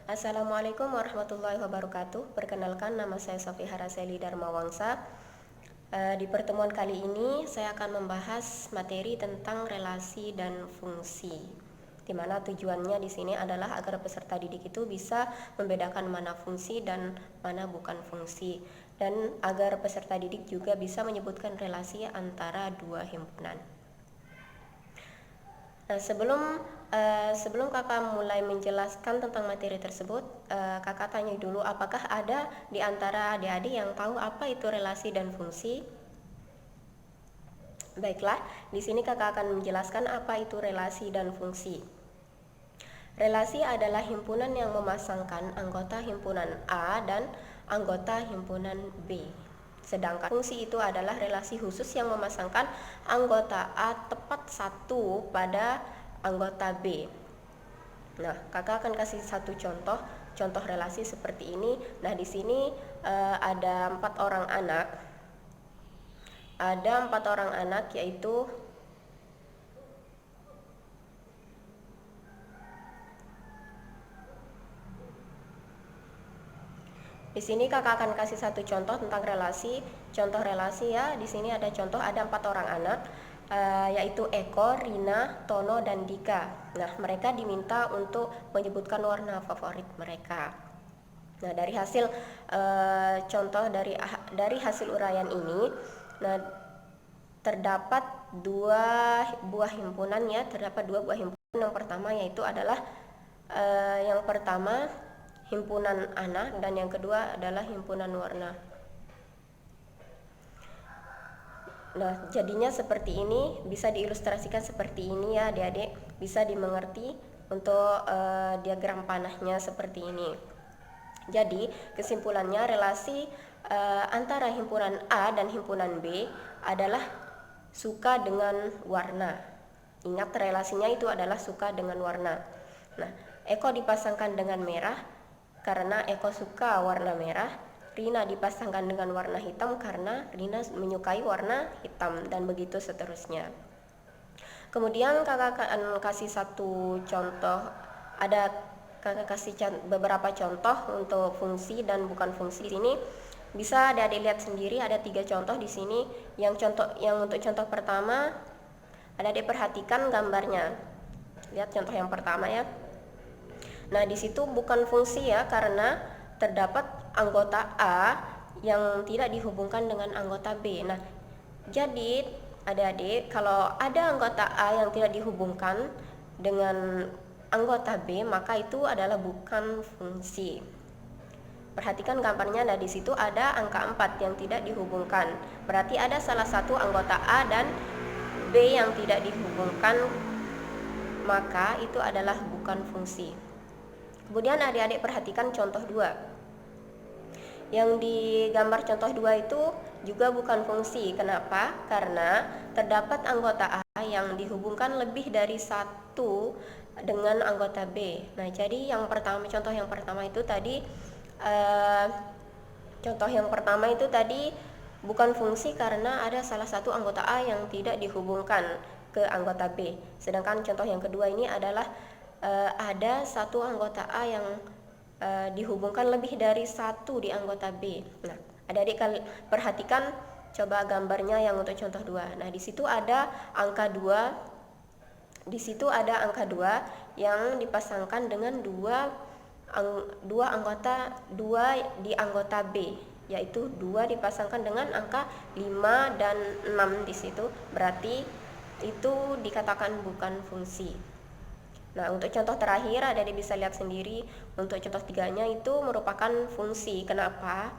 Assalamualaikum warahmatullahi wabarakatuh. Perkenalkan, nama saya Sofi Haraseli Darmawangsa. Di pertemuan kali ini saya akan membahas materi tentang relasi dan fungsi, di mana tujuannya di sini adalah agar peserta didik itu bisa membedakan mana fungsi dan mana bukan fungsi, dan agar peserta didik juga bisa menyebutkan relasi antara dua himpunan. Nah, sebelum kakak mulai menjelaskan tentang materi tersebut, kakak tanya dulu, apakah ada di antara adik-adik yang tahu apa itu relasi dan fungsi? Baiklah, di sini kakak akan menjelaskan apa itu relasi dan fungsi. Relasi adalah himpunan yang memasangkan anggota himpunan A dan anggota himpunan B. Sedangkan fungsi itu adalah relasi khusus yang memasangkan anggota A tepat satu pada anggota B. Nah, kakak akan kasih satu contoh relasi seperti ini. Nah, di sini ada empat orang anak, yaitu di sini kakak akan kasih satu contoh tentang relasi. Contoh relasi ya, di sini ada empat orang anak, yaitu Eko, Rina, Tono, dan Dika. Nah, mereka diminta untuk menyebutkan warna favorit mereka. Nah, dari hasil dari hasil uraian ini, nah terdapat dua buah himpunan. Yang pertama yaitu adalah yang pertama himpunan anak, dan yang kedua adalah himpunan warna. Nah, jadinya seperti ini, bisa diilustrasikan seperti ini ya adik-adik, bisa dimengerti untuk diagram panahnya seperti ini. Jadi kesimpulannya, relasi antara himpunan A dan himpunan B adalah suka dengan warna. Ingat, relasinya itu adalah suka dengan warna. Nah, Eko dipasangkan dengan merah karena Eko suka warna merah. Rina dipasangkan dengan warna hitam karena Rina menyukai warna hitam, dan begitu seterusnya. Kemudian kakak akan kasih satu contoh. Kakak kasih beberapa contoh untuk fungsi dan bukan fungsi. Di sini bisa adik-adik lihat sendiri, ada 3 contoh di sini. Yang untuk contoh pertama, adik-adik perhatikan gambarnya. Lihat contoh yang pertama ya. Nah, di situ bukan fungsi ya, karena terdapat anggota A yang tidak dihubungkan dengan anggota B. Nah, jadi adik-adik, kalau ada anggota A yang tidak dihubungkan dengan anggota B, maka itu adalah bukan fungsi. Perhatikan gambarnya. Nah, di situ ada angka 4 yang tidak dihubungkan. Berarti ada salah satu anggota A dan B yang tidak dihubungkan, maka itu adalah bukan fungsi. Kemudian adik-adik perhatikan contoh 2. Yang di gambar contoh 2 itu juga bukan fungsi. Kenapa? Karena terdapat anggota A yang dihubungkan lebih dari satu dengan anggota B. Nah, jadi contoh yang pertama itu tadi bukan fungsi karena ada salah satu anggota A yang tidak dihubungkan ke anggota B. Sedangkan contoh yang kedua ini adalah ada satu anggota A yang dihubungkan lebih dari satu di anggota B. Nah, adik-adik perhatikan coba gambarnya yang untuk contoh 2. Nah, di situ ada angka 2. Di situ ada angka 2 yang dipasangkan dengan dua di anggota B, yaitu 2 dipasangkan dengan angka 5 dan 6 di situ. Berarti itu dikatakan bukan fungsi. Nah, untuk contoh terakhir adik-adik bisa lihat sendiri, untuk contoh 3-nya itu merupakan fungsi. Kenapa?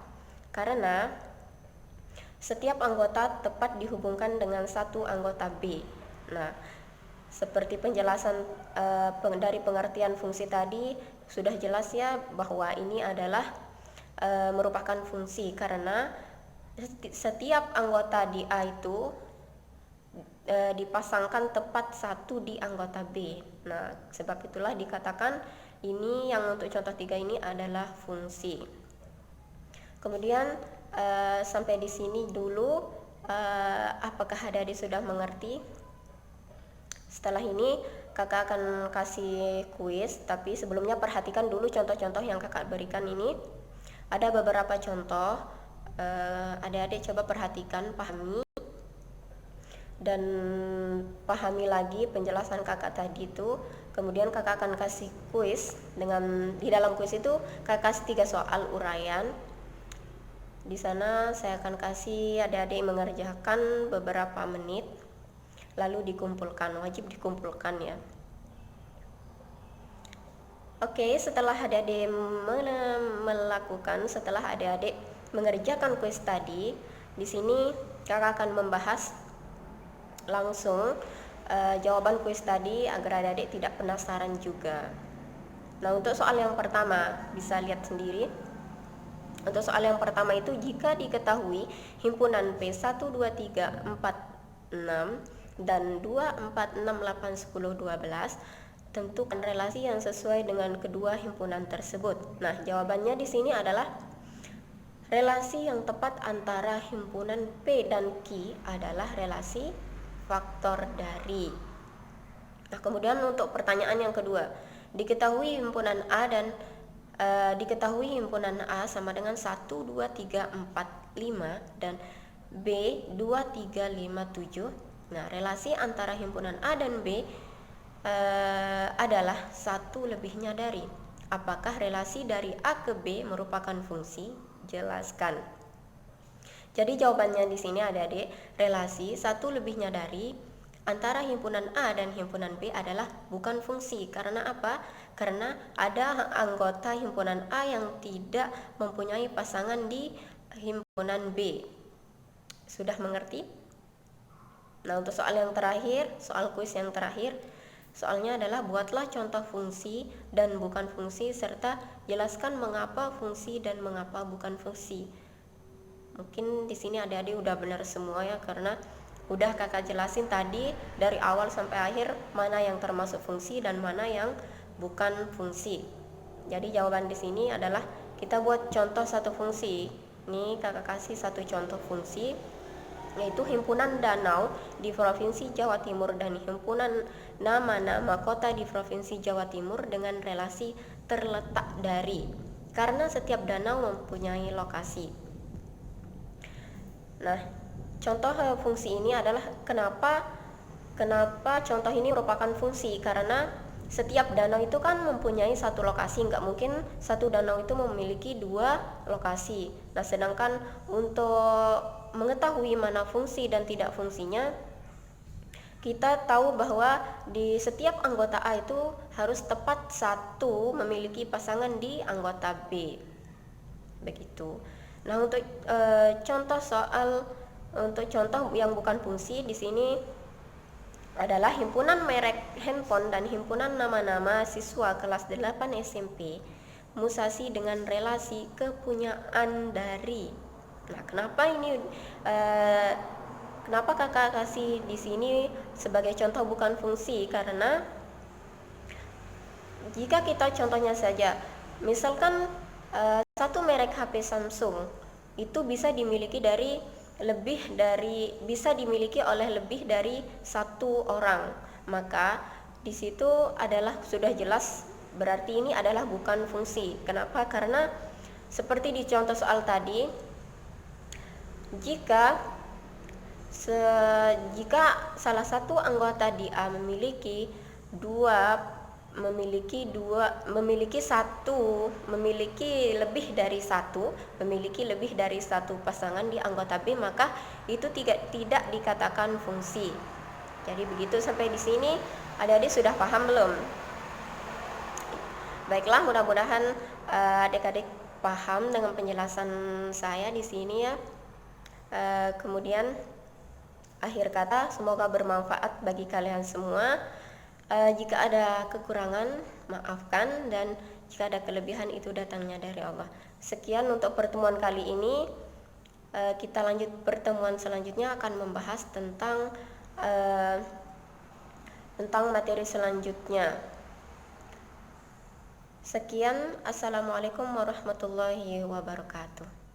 Karena setiap anggota tepat dihubungkan dengan satu anggota B. Nah, seperti penjelasan dari pengertian fungsi tadi, sudah jelas ya bahwa ini adalah merupakan fungsi, karena setiap anggota di A itu dipasangkan tepat satu di anggota B. Nah, sebab itulah dikatakan ini yang untuk contoh 3 ini adalah fungsi. Kemudian sampai di sini dulu. Apakah adik-adik sudah mengerti? Setelah ini kakak akan kasih kuis, tapi sebelumnya perhatikan dulu contoh-contoh yang kakak berikan ini. Ada beberapa contoh, adik-adik coba perhatikan, pahami, dan pahami lagi penjelasan kakak tadi itu. Kemudian kakak akan kasih kuis, di dalam kuis itu kakak kasih 3 soal uraian. Di sana saya akan kasih adik-adik mengerjakan beberapa menit, lalu dikumpulkan, wajib dikumpulkan ya. Oke, setelah adik-adik setelah adik-adik mengerjakan kuis tadi, di sini kakak akan membahas langsung jawaban kuis tadi agar adik-adik tidak penasaran juga. Nah, untuk soal yang pertama bisa lihat sendiri. Untuk soal yang pertama itu, jika diketahui himpunan P 1, 2, 3, 4, 6 dan 2, 4, 6, 8, 10, 12, tentukan relasi yang sesuai dengan kedua himpunan tersebut. Nah, jawabannya di sini adalah relasi yang tepat antara himpunan P dan Q adalah relasi faktor dari. Nah, kemudian untuk pertanyaan yang kedua, diketahui himpunan A sama dengan 1, 2, 3, 4, 5 dan B 2, 3, 5, 7. Nah, relasi antara himpunan A dan B adalah 1 lebihnya dari. Apakah relasi dari A ke B merupakan fungsi? Jelaskan. Jadi jawabannya di sini adik-adik, relasi 1 lebihnya dari antara himpunan A dan himpunan B adalah bukan fungsi. Karena apa? Karena ada anggota himpunan A yang tidak mempunyai pasangan di himpunan B. Sudah mengerti? Nah, untuk soal yang terakhir, soal kuis yang terakhir, soalnya adalah buatlah contoh fungsi dan bukan fungsi serta jelaskan mengapa fungsi dan mengapa bukan fungsi. Mungkin di sini adik-adik udah benar semua ya, karena udah kakak jelasin tadi dari awal sampai akhir mana yang termasuk fungsi dan mana yang bukan fungsi. Jadi jawaban di sini adalah kita buat contoh satu fungsi. Ini kakak kasih satu contoh fungsi, yaitu himpunan danau di Provinsi Jawa Timur dan himpunan nama-nama kota di Provinsi Jawa Timur dengan relasi terletak dari, karena setiap danau mempunyai lokasi. Nah, contoh fungsi ini adalah kenapa contoh ini merupakan fungsi, karena setiap danau itu kan mempunyai satu lokasi, nggak mungkin satu danau itu memiliki 2 lokasi. Nah, sedangkan untuk mengetahui mana fungsi dan tidak fungsinya, kita tahu bahwa di setiap anggota A itu harus tepat 1 memiliki pasangan di anggota B. Begitu. Nah, untuk contoh yang bukan fungsi di sini adalah himpunan merek handphone dan himpunan nama-nama siswa kelas 8 SMP musasi dengan relasi kepunyaan dari. Nah, kenapa kakak kasih di sini sebagai contoh bukan fungsi? Karena jika kita contohnya saja, misalkan satu merek HP Samsung itu bisa dimiliki oleh lebih dari 1 orang, maka di situ adalah sudah jelas berarti ini adalah bukan fungsi. Kenapa? Karena seperti di contoh soal tadi, jika salah satu anggota di A memiliki lebih dari satu pasangan di anggota B, maka itu tidak dikatakan fungsi. Jadi begitu. Sampai di sini adik-adik sudah paham belum? Baiklah, mudah-mudahan adik-adik paham dengan penjelasan saya di sini ya. Kemudian akhir kata, semoga bermanfaat bagi kalian semua. Jika ada kekurangan, maafkan, dan jika ada kelebihan itu datangnya dari Allah. Sekian untuk pertemuan kali ini. Kita lanjut pertemuan selanjutnya akan membahas tentang materi selanjutnya. Sekian, assalamualaikum warahmatullahi wabarakatuh.